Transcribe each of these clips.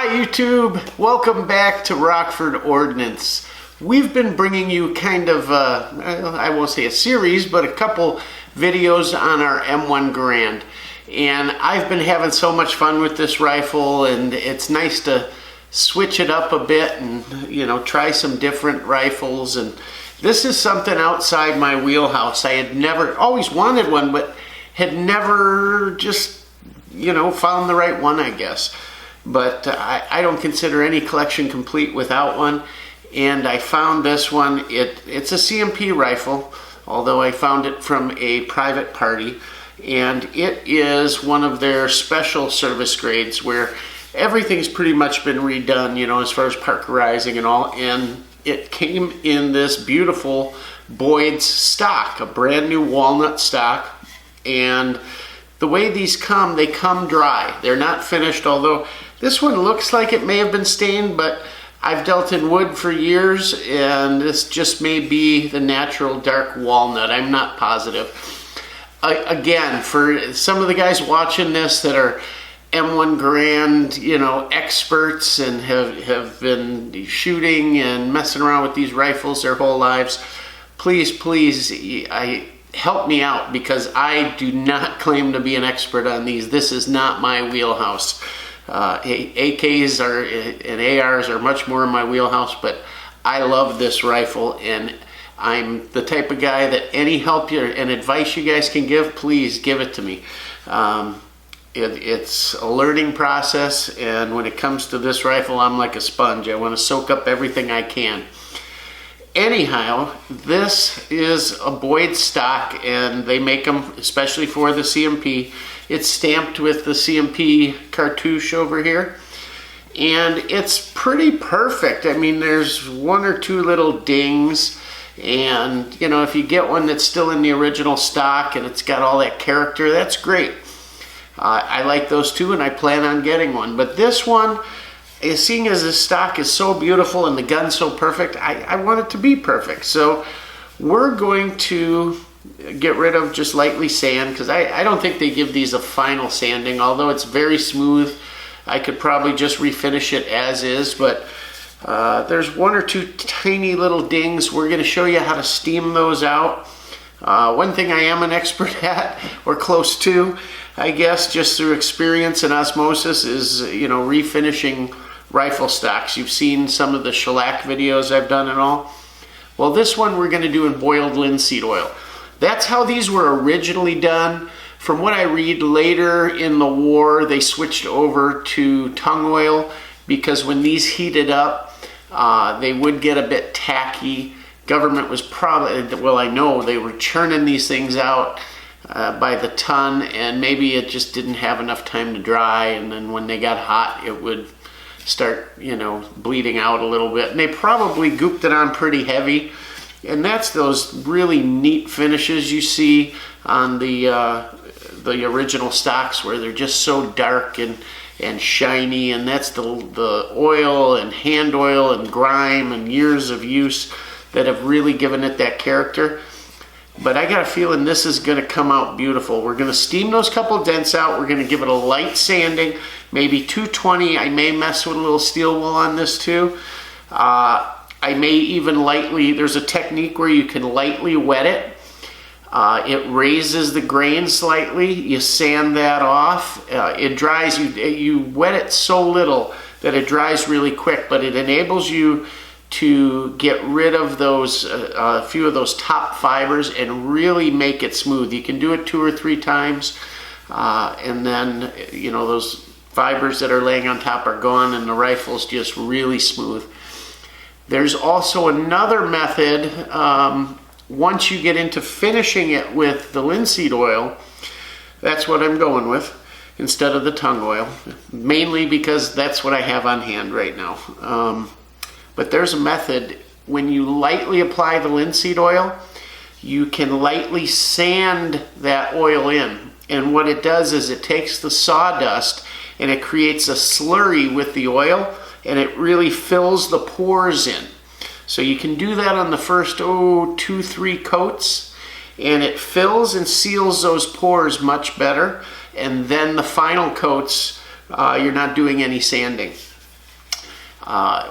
Hi YouTube, welcome back to Rockford Ordnance. We've been bringing you kind of, I won't say a series, but a couple videos on our M1 Garand. And I've been having so much fun with this rifle, and it's nice to switch it up a bit and, you know, try some different rifles. And this is something outside my wheelhouse. I had never, always wanted one, but had never just, you know, found the right one, I guess. But I don't consider any collection complete without one. And I found this one. It's a CMP rifle, although I found it from a private party. And it is one of their special service grades where everything's pretty much been redone, you know, as far as parkerizing and all. And it came in this beautiful Boyds stock, a brand new walnut stock. And the way these come, they come dry. They're not finished, although this one looks like it may have been stained, but I've dealt in wood for years, and this just may be the natural dark walnut. I'm not positive. Again, for some of the guys watching this that are M1 Garand, you know, experts and have been shooting and messing around with these rifles their whole lives, please, help me out, because I do not claim to be an expert on these. This is not my wheelhouse. AKs and ARs are much more in my wheelhouse, but I love this rifle, and I'm the type of guy that any help and advice you guys can give, please give it to me. It's a learning process, and when it comes to this rifle, I'm like a sponge. I want to soak up everything I can. Anyhow, this is a Boyds stock, and they make them especially for the CMP. It's stamped with the CMP cartouche over here, and it's pretty perfect. I mean, there's one or two little dings, and you know, if you get one that's still in the original stock and it's got all that character, that's great. I like those too, and I plan on getting one. But this one, seeing as the stock is so beautiful and the gun's so perfect, I want it to be perfect. So we're going to get rid of just lightly sand, because I don't think they give these a final sanding, although it's very smooth. I could probably just refinish it as is, but there's one or two tiny little dings. We're going to show you how to steam those out. One thing I am an expert at, or close to, I guess, just through experience and osmosis, is, you know, refinishing rifle stocks. You've seen some of the shellac videos I've done and all. Well, this one we're going to do in boiled linseed oil. That's how these were originally done. From what I read, later in the war, they switched over to tung oil, because when these heated up, they would get a bit tacky. Government was probably, well, I know they were churning these things out by the ton, and maybe it just didn't have enough time to dry, and then when they got hot, it would start, you know, bleeding out a little bit. And they probably gooped it on pretty heavy. And that's those really neat finishes you see on the original stocks, where they're just so dark and shiny, and that's the oil and hand oil and grime and years of use that have really given it that character. But I got a feeling this is going to come out beautiful. We're going to steam those couple dents out. We're going to give it a light sanding, maybe 220. I may mess with a little steel wool on this too. I may even lightly, there's a technique where you can lightly wet it. It raises the grain slightly. You sand that off. It dries, you wet it so little that it dries really quick, but it enables you to get rid of those, a few of those top fibers and really make it smooth. You can do it 2 or 3 times, and then, you know, those fibers that are laying on top are gone, and the rifle's just really smooth. There's also another method, once you get into finishing it with the linseed oil. That's what I'm going with instead of the tung oil, mainly because that's what I have on hand right now. But there's a method. When you lightly apply the linseed oil, you can lightly sand that oil in. And what it does is it takes the sawdust and it creates a slurry with the oil, and it really fills the pores in. So you can do that on the first 2-3 coats, and it fills and seals those pores much better. And then the final coats, you're not doing any sanding.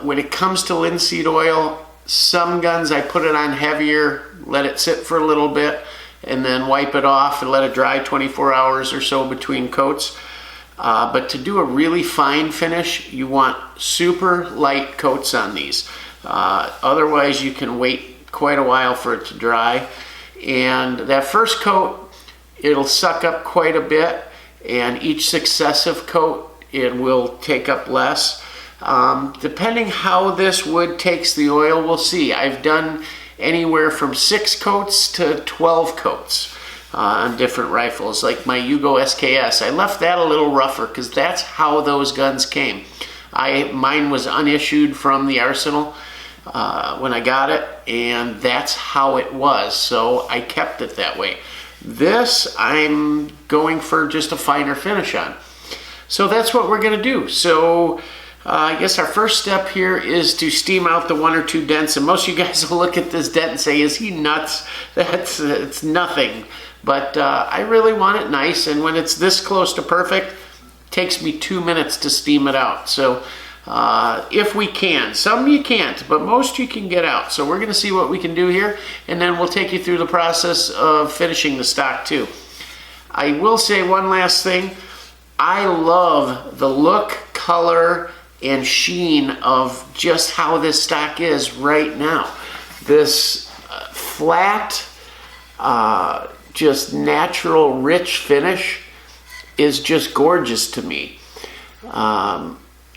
When it comes to linseed oil, some guns I put it on heavier, let it sit for a little bit, and then wipe it off and let it dry 24 hours or so between coats. But to do a really fine finish, you want super light coats on these. Otherwise, you can wait quite a while for it to dry. And that first coat, it'll suck up quite a bit, and each successive coat, it will take up less. Depending how this wood takes the oil, we'll see. I've done anywhere from 6 coats to 12 coats on different rifles, like my Yugo SKS. I left that a little rougher because that's how those guns came. Mine was unissued from the arsenal when I got it, and that's how it was, so I kept it that way. This I'm going for just a finer finish on. So that's what we're gonna do. So I guess our first step here is to steam out the 1 or 2 dents, and most of you guys will look at this dent and say, is he nuts? It's nothing. But I really want it nice, and when it's this close to perfect, it takes me 2 minutes to steam it out. So if we can, some you can't, but most you can get out. So we're gonna see what we can do here, and then we'll take you through the process of finishing the stock too. I will say one last thing. I love the look, color, and sheen of just how this stock is right now. This flat, just natural, rich finish is just gorgeous to me.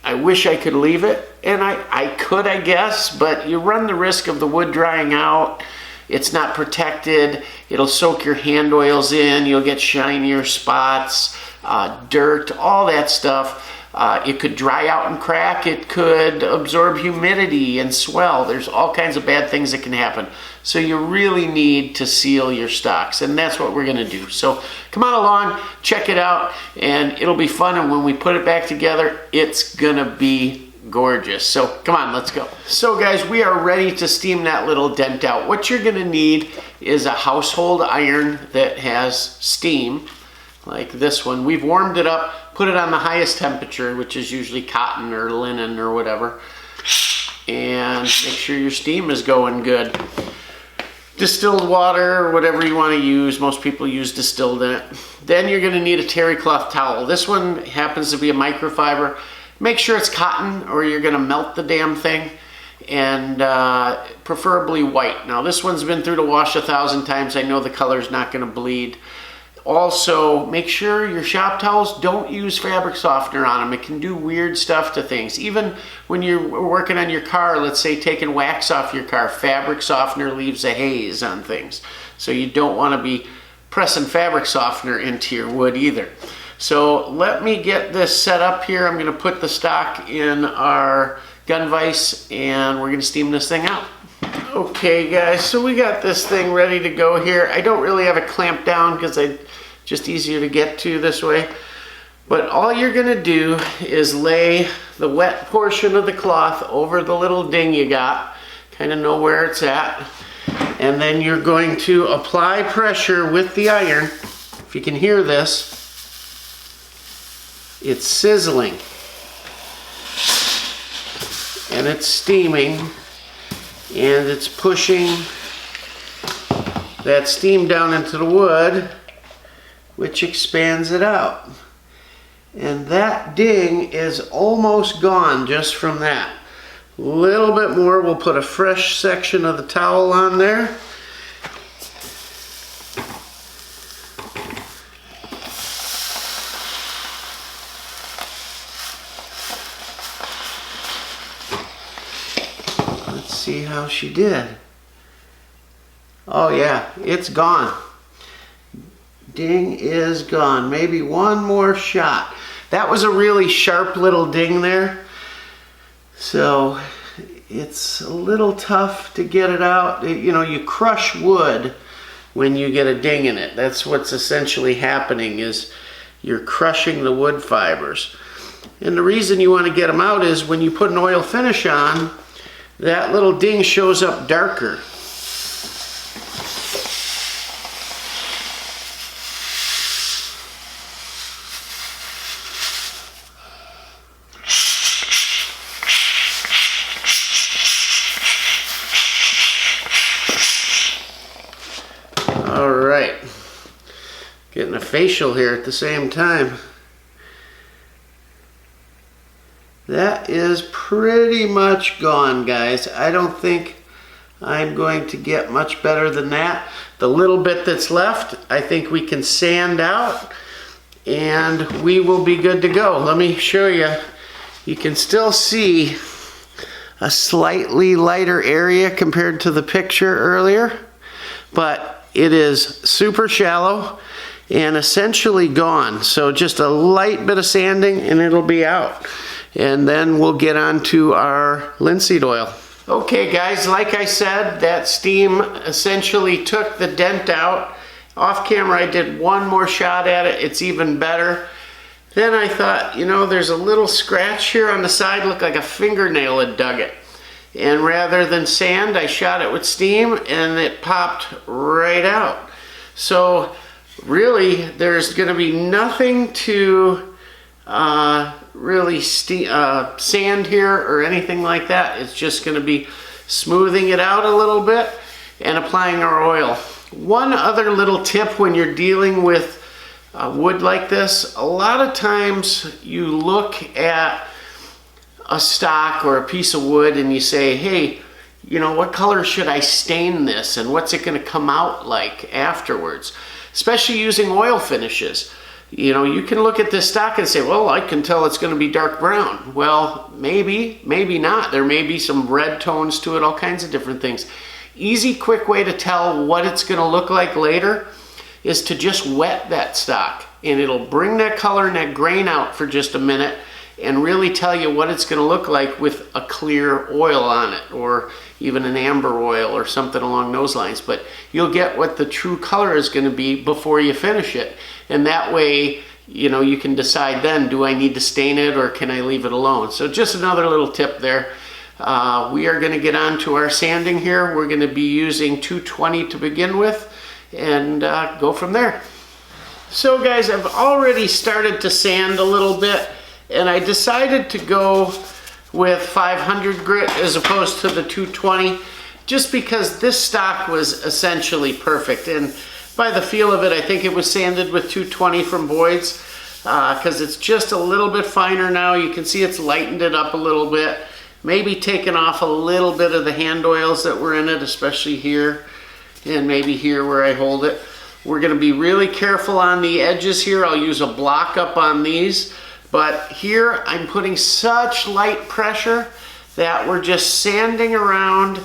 I wish I could leave it, and I could, I guess, but you run the risk of the wood drying out. It's not protected. It'll soak your hand oils in. You'll get shinier spots, dirt, all that stuff. It could dry out and crack. It could absorb humidity and swell. There's all kinds of bad things that can happen. So you really need to seal your stocks, and that's what we're gonna do. So come on along, check it out, and it'll be fun, and when we put it back together, it's gonna be gorgeous. So come on, let's go. So guys, we are ready to steam that little dent out. What you're gonna need is a household iron that has steam, like this one. We've warmed it up, put it on the highest temperature, which is usually cotton or linen or whatever, and make sure your steam is going good. Distilled water or whatever you want to use. Most people use distilled in it. Then you're going to need a terry cloth towel. This one happens to be a microfiber. Make sure it's cotton or you're going to melt the damn thing, and preferably white. Now this one's been through the wash 1,000 times. I know the color's not going to bleed. Also, make sure your shop towels, don't use fabric softener on them. It can do weird stuff to things. Even when you're working on your car, let's say taking wax off your car, fabric softener leaves a haze on things. So you don't want to be pressing fabric softener into your wood either. So let me get this set up here. I'm going to put the stock in our gun vise, and we're going to steam this thing out. Okay guys, so we got this thing ready to go here. I don't really have it clamped down because it's just easier to get to this way. But all you're gonna do is lay the wet portion of the cloth over the little ding you got, kind of know where it's at. And then you're going to apply pressure with the iron. If you can hear this, it's sizzling. And it's steaming. And it's pushing that steam down into the wood, which expands it out. And that ding is almost gone just from that. A little bit more, we'll put a fresh section of the towel on there. See how she did. Oh yeah, it's gone. Ding is gone. Maybe one more shot. That was a really sharp little ding there. So it's a little tough to get it out. You know, you crush wood when you get a ding in it. That's what's essentially happening, is you're crushing the wood fibers. And the reason you want to get them out is when you put an oil finish on, that little ding shows up darker. facial here at the same time. That is pretty much gone, guys. I don't think I'm going to get much better than that. The little bit that's left, I think we can sand out and we will be good to go. Let me show you. You can still see a slightly lighter area compared to the picture earlier, but it is super shallow and essentially gone. So just a light bit of sanding and it'll be out. And then we'll get on to our linseed oil. Okay guys, like I said, that steam essentially took the dent out. Off camera I did one more shot at it, it's even better. Then I thought, you know, there's a little scratch here on the side, looked like a fingernail had dug it. And rather than sand, I shot it with steam and it popped right out. So really, there's gonna be nothing to really sand here or anything like that. It's just gonna be smoothing it out a little bit and applying our oil. One other little tip when you're dealing with wood like this, a lot of times you look at a stock or a piece of wood and you say, hey, you know, what color should I stain this and what's it gonna come out like afterwards? Especially using oil finishes. You know, you can look at this stock and say, well, I can tell it's gonna be dark brown. Well, maybe, maybe not. There may be some red tones to it, all kinds of different things. Easy, quick way to tell what it's gonna look like later is to just wet that stock, and it'll bring that color and that grain out for just a minute and really tell you what it's gonna look like with a clear oil on it, or even an amber oil or something along those lines. But you'll get what the true color is gonna be before you finish it. And that way, you know, you can decide then, do I need to stain it or can I leave it alone? So just another little tip there. We are gonna get on to our sanding here. We're gonna be using 220 to begin with and go from there. So guys, I've already started to sand a little bit and I decided to go with 500 grit as opposed to the 220 just because this stock was essentially perfect. And by the feel of it, I think it was sanded with 220 from Boyds because it's just a little bit finer now. You can see it's lightened it up a little bit, maybe taken off a little bit of the hand oils that were in it, especially here and maybe here where I hold it. We're gonna be really careful on the edges here. I'll use a block up on these, but here I'm putting such light pressure that we're just sanding around,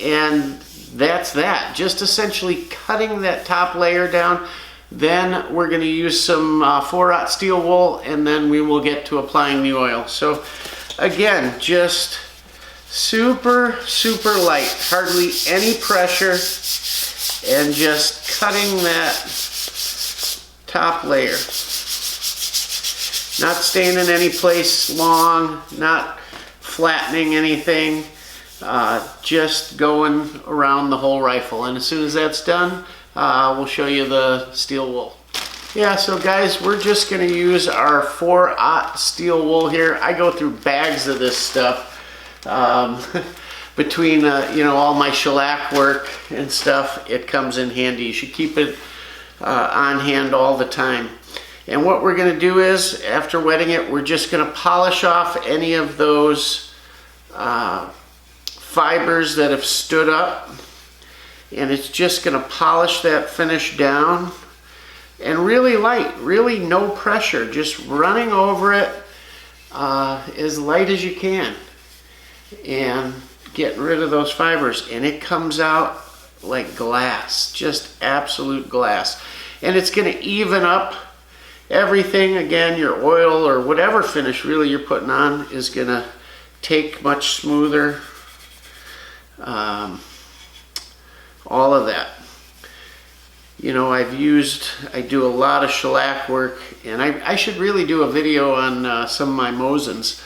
and that's that. Just essentially cutting that top layer down. Then we're gonna use some 4-aught steel wool, and then we will get to applying the oil. So again, just super, super light, hardly any pressure, and just cutting that top layer. Not staining any place long, not flattening anything, just going around the whole rifle. And as soon as that's done, we'll show you the steel wool. Yeah, so guys, we're just gonna use our 4-aught steel wool here. I go through bags of this stuff. Between you know, all my shellac work and stuff, it comes in handy. You should keep it on hand all the time. And what we're gonna do is, after wetting it, we're just gonna polish off any of those fibers that have stood up, and it's just gonna polish that finish down. And really light, really no pressure, just running over it as light as you can and getting rid of those fibers, and it comes out like glass, just absolute glass. And it's gonna even up everything. Again, your oil or whatever finish really you're putting on is gonna take much smoother, all of that. You know, I do a lot of shellac work, and I should really do a video on some of my moisens.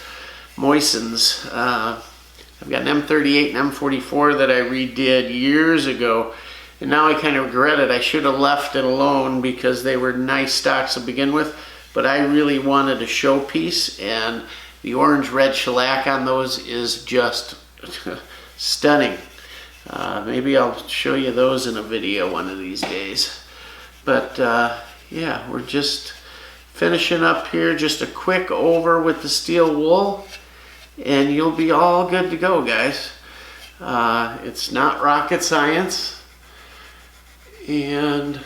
I've got an M38 and M44 that I redid years ago, and now I kind of regret it. I should have left it alone because they were nice stocks to begin with, but I really wanted a showpiece, and the orange-red shellac on those is just stunning. Maybe I'll show you those in a video one of these days. But yeah, we're just finishing up here, just a quick over with the steel wool, and you'll be all good to go, guys. It's not rocket science, and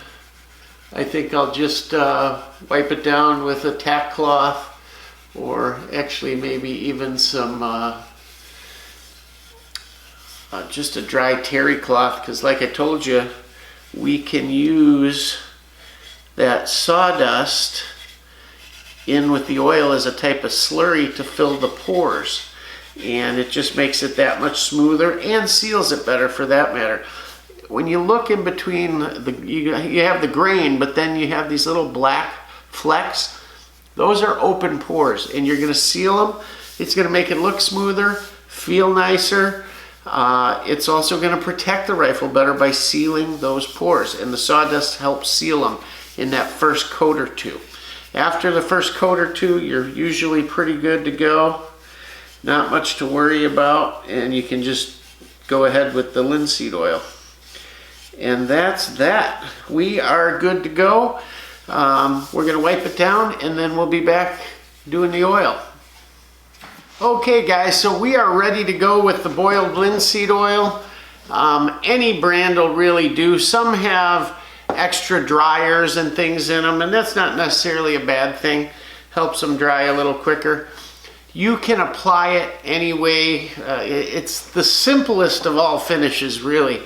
I think I'll just wipe it down with a tack cloth, or actually maybe even some just a dry terry cloth, because like I told you, we can use that sawdust in with the oil as a type of slurry to fill the pores, and it just makes it that much smoother and seals it better for that matter. When you look in between, you have the grain, but then you have these little black flecks. Those are open pores, and you're going to seal them. It's going to make it look smoother, feel nicer. It's also going to protect the rifle better by sealing those pores, and the sawdust helps seal them in that first coat or two. After the first coat or two, you're usually pretty good to go. Not much to worry about, and you can just go ahead with the linseed oil. And that's that. We are good to go. We're going to wipe it down, and then we'll be back doing the oil. Okay guys, so we are ready to go with the boiled linseed oil. Any brand will really do. Some have extra dryers and things in them, and that's not necessarily a bad thing. Helps them dry a little quicker. You can apply it any way. It's the simplest of all finishes, really.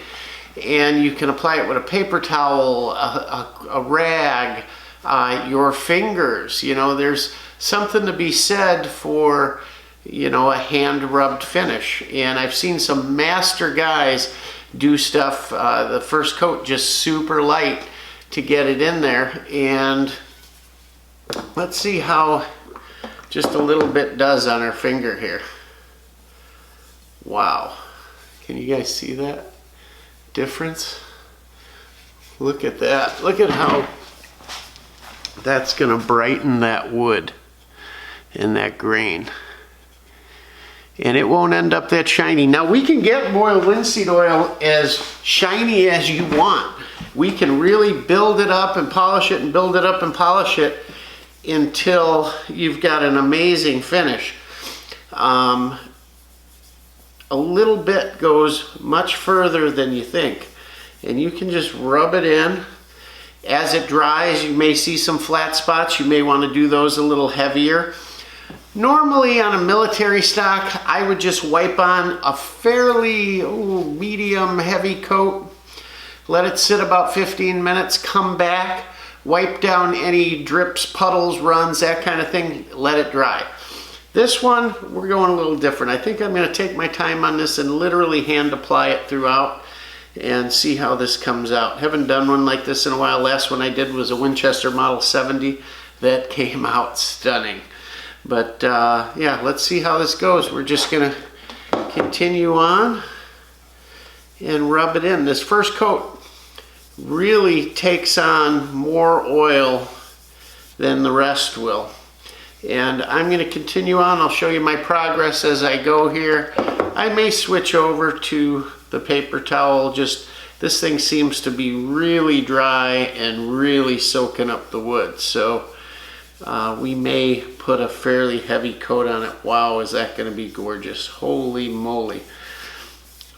And you can apply it with a paper towel, a rag, your fingers. You know, there's something to be said for, you know, a hand rubbed finish. And I've seen some master guys do stuff, the first coat just super light to get it in there. And let's see how just a little bit does on our finger here. Wow. Can you guys see that difference? Look at that. Look at how that's going to brighten that wood and that grain. And it won't end up that shiny. Now we can get boiled linseed oil as shiny as you want. We can really build it up and polish it and build it up and polish it until you've got an amazing finish. A little bit goes much further than you think. And you can just rub it in. As it dries, you may see some flat spots. You may want to do those a little heavier. Normally on a military stock, I would just wipe on a fairly medium heavy coat, let it sit about 15 minutes, come back, wipe down any drips, puddles, runs, that kind of thing, let it dry. This one, we're going a little different. I think I'm going to take my time on this and literally hand apply it throughout and see how this comes out. Haven't done one like this in a while. Last one I did was a Winchester Model 70 that came out stunning. But yeah, let's see how this goes. We're just going to continue on and rub it in. This first coat really takes on more oil than the rest will. And I'm going to continue on. I'll show you my progress as I go here. I may switch over to the paper towel. Just this thing seems to be really dry and really soaking up the wood. So we may put a fairly heavy coat on it. Wow, is that going to be gorgeous. Holy moly.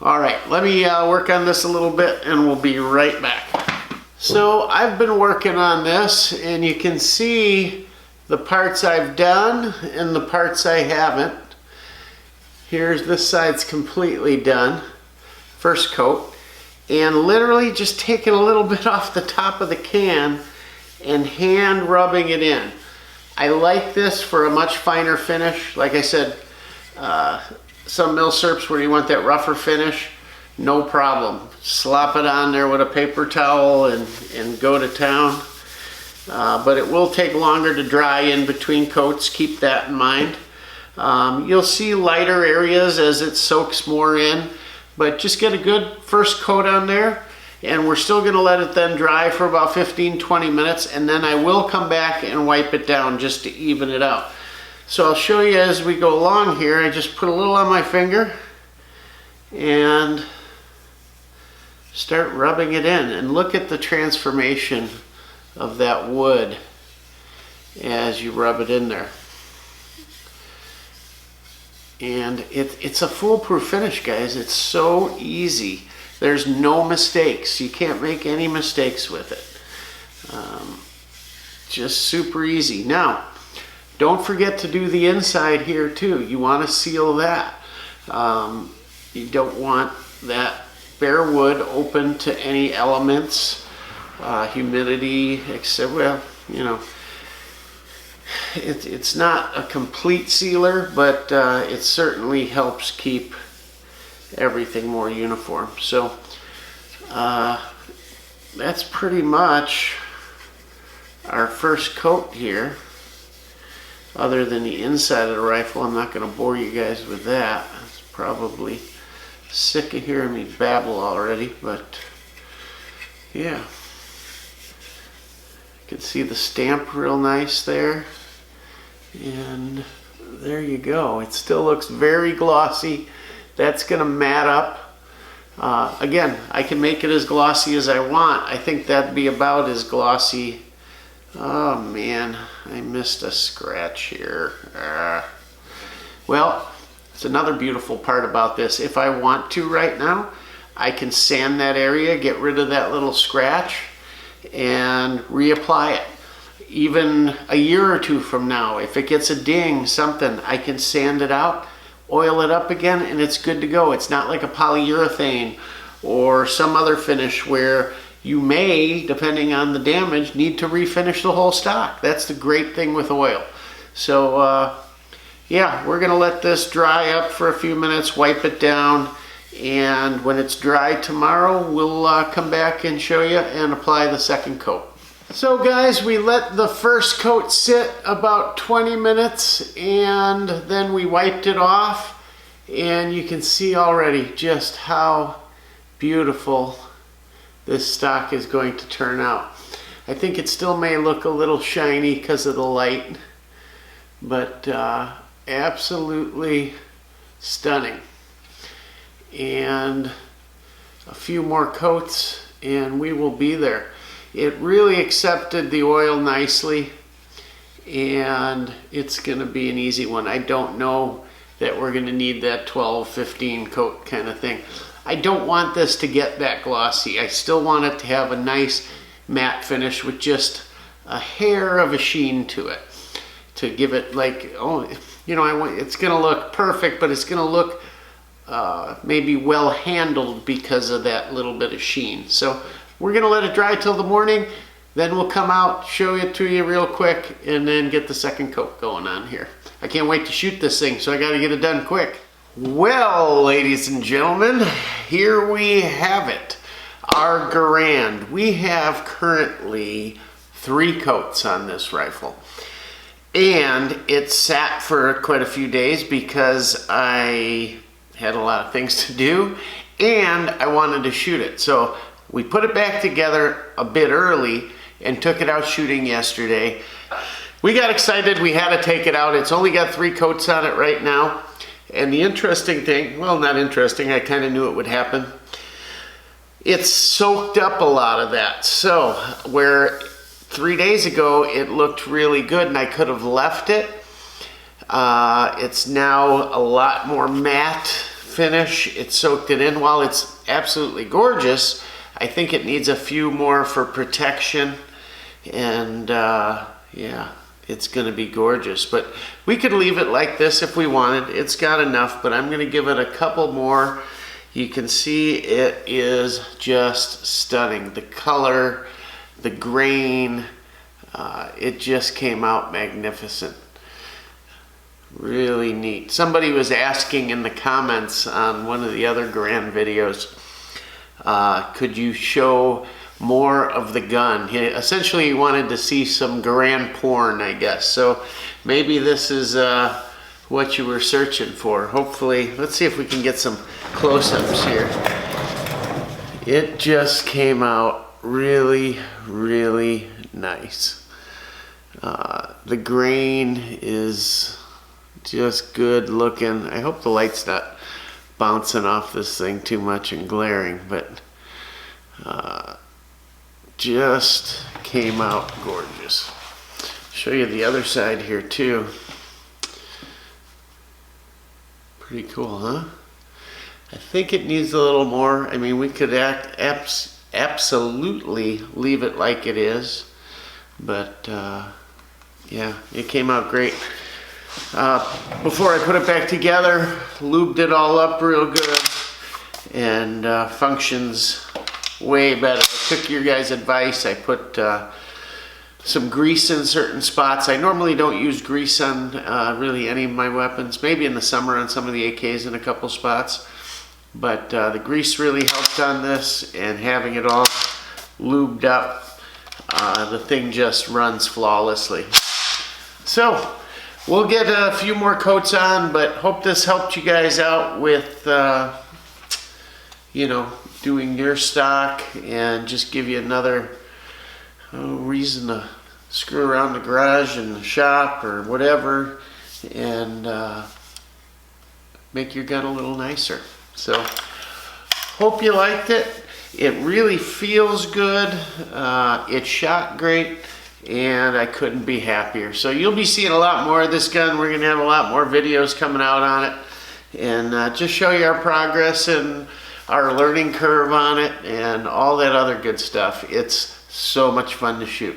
All right, let me work on this a little bit and we'll be right back. So I've been working on this, and you can see the parts I've done and the parts I haven't. Here's this side's completely done, first coat, and literally just taking a little bit off the top of the can and hand rubbing it in. I like this for a much finer finish. Like I said, some milsurps where you want that rougher finish, no problem. Slop it on there with a paper towel and go to town. But it will take longer to dry in between coats. Keep that in mind. You'll see lighter areas as it soaks more in, but just get a good first coat on there, and we're still going to let it then dry for about 15-20 minutes, and then I will come back and wipe it down just to even it out. So I'll show you as we go along here. I just put a little on my finger and start rubbing it in, and look at the transformation of that wood as you rub it in there. And it's a foolproof finish, guys. It's so easy. There's no mistakes. You can't make any mistakes with it. Just super easy. Now, don't forget to do the inside here too. You want to seal that. You don't want that bare wood open to any elements, humidity, except, well, you know, it's not a complete sealer, but it certainly helps keep everything more uniform. So that's pretty much our first coat here. Other than the inside of the rifle, I'm not going to bore you guys with that. It's probably sick of hearing me babble already, but yeah. You can see the stamp real nice there. And there you go. It still looks very glossy. That's going to mat up. Again, I can make it as glossy as I want. I think that'd be about as glossy. Oh man, I missed a scratch here. Well, it's another beautiful part about this. If I want to right now, I can sand that area, get rid of that little scratch, and reapply it. Even a year or two from now, if it gets a ding, something, I can sand it out, oil it up again, and it's good to go. It's not like a polyurethane or some other finish where you may, depending on the damage, need to refinish the whole stock. That's the great thing with oil. So yeah, we're gonna let this dry up for a few minutes, wipe it down, and when it's dry tomorrow, we'll come back and show you and apply the second coat. So guys, we let the first coat sit about 20 minutes and then we wiped it off, and you can see already just how beautiful this stock is going to turn out. I think it still may look a little shiny because of the light, but absolutely stunning. And a few more coats and we will be there. It really accepted the oil nicely, and it's going to be an easy one. I don't know that we're going to need that 12, 15 coat kind of thing. I don't want this to get that glossy. I still want it to have a nice matte finish with just a hair of a sheen to it, to give it like, oh, you know, it's going to look perfect, but it's going to look maybe well handled because of that little bit of sheen. So we're going to let it dry till the morning, then we'll come out, show it to you real quick, and then get the second coat going on here. I can't wait to shoot this thing, so I got to get it done quick. Well, ladies and gentlemen, here we have it, our Garand. We have currently 3 coats on this rifle, and it sat for quite a few days because I had a lot of things to do and I wanted to shoot it. So we put it back together a bit early and took it out shooting yesterday. We got excited, we had to take it out. It's only got 3 coats on it right now. And the interesting thing, well, not interesting, I kind of knew it would happen. It's soaked up a lot of that. So where 3 days ago it looked really good and I could have left it, it's now a lot more matte finish. It soaked it in. While it's absolutely gorgeous, I think it needs a few more for protection. And yeah, it's going to be gorgeous. But we could leave it like this if we wanted. It's got enough, but I'm going to give it a couple more. You can see it is just stunning. The color, the grain, it just came out magnificent. Really neat. Somebody was asking in the comments on one of the other Garand videos, could you show more of the gun? He essentially wanted to see some Garand porn, I guess. So maybe this is what you were searching for. Hopefully, let's see if we can get some close-ups here. It just came out really, really nice. The grain is just good looking. I hope the light's not bouncing off this thing too much and glaring, but just came out gorgeous. Show you the other side here too. Pretty cool, huh? I think it needs a little more. I mean, we could absolutely leave it like it is, but yeah, it came out great. Before I put it back together, lubed it all up real good, and functions way better. I took your guys' advice. I put some grease in certain spots. I normally don't use grease on really any of my weapons, maybe in the summer on some of the AKs in a couple spots, but the grease really helped on this, and having it all lubed up, the thing just runs flawlessly. So we'll get a few more coats on, but hope this helped you guys out with you know, doing your stock, and just give you another reason to screw around the garage and the shop or whatever, and make your gun a little nicer. So hope you liked it. It really feels good. It shot great, and I couldn't be happier. So you'll be seeing a lot more of this gun. We're gonna have a lot more videos coming out on it, and just show you our progress and our learning curve on it and all that other good stuff. It's so much fun to shoot.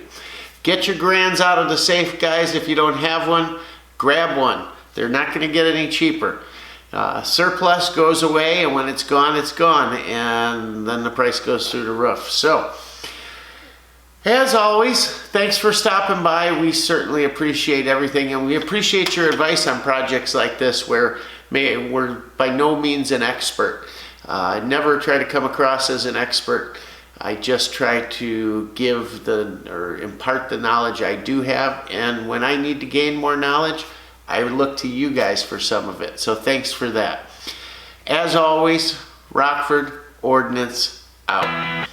Get your Garands out of the safe, guys. If you don't have one, grab one. They're not going to get any cheaper. Surplus goes away, and when it's gone, and then the price goes through the roof. So, as always, thanks for stopping by. We certainly appreciate everything, and we appreciate your advice on projects like this, where we're by no means an expert. I never try to come across as an expert. I just try to give or impart the knowledge I do have, and when I need to gain more knowledge, I look to you guys for some of it. So thanks for that. As always, Rockford Ordnance out.